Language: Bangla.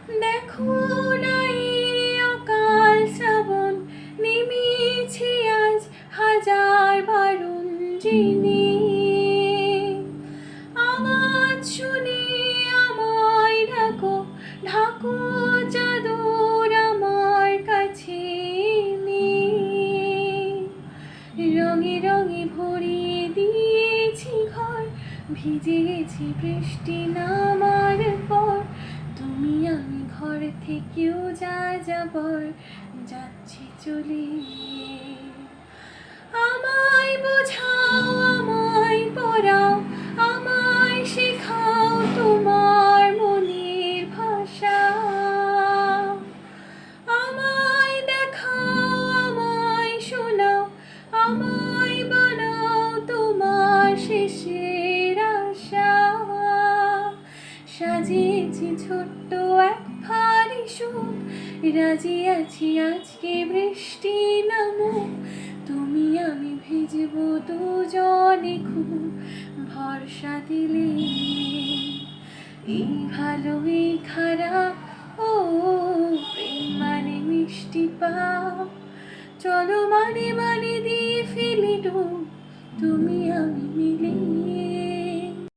দেখো না এই অকাল শ্রাবণ, নেমেছে আজ হাজার বারণ জেনে। আওয়াজ শুনে আমায় ঢাকো, ঢাকো চাদর আমার কাছে এনে। রঙে রঙে ভরিয়ে দিয়েছি ঘর, ভিজে গেছি বৃষ্টি নামার পর। তুমি আমি ঘর থেকেও যা যাবার, যাচ্ছি চলে। আমায় বোঝাও, আমায় পড়াও, আমায় শেখাও তোমার মনের ভাষা। আমায় দেখাও, আমায় শোনাও, আমায় বানাও তোমার শেষের আশা। সাজিয়েছি ছোট্ট এক ফালি সুখ, রাজি আছি আজকে বৃষ্টি নামুক। তুমি আমি ভিজবো দুজনে খুব, ভরসা দিলে। এই ভালো এই খারাপ, ও প্রেম মানে মিষ্টি পাপ। চলো মানে মানে দিয়ে ফেলি ডুব, তুমি আমি মিলে।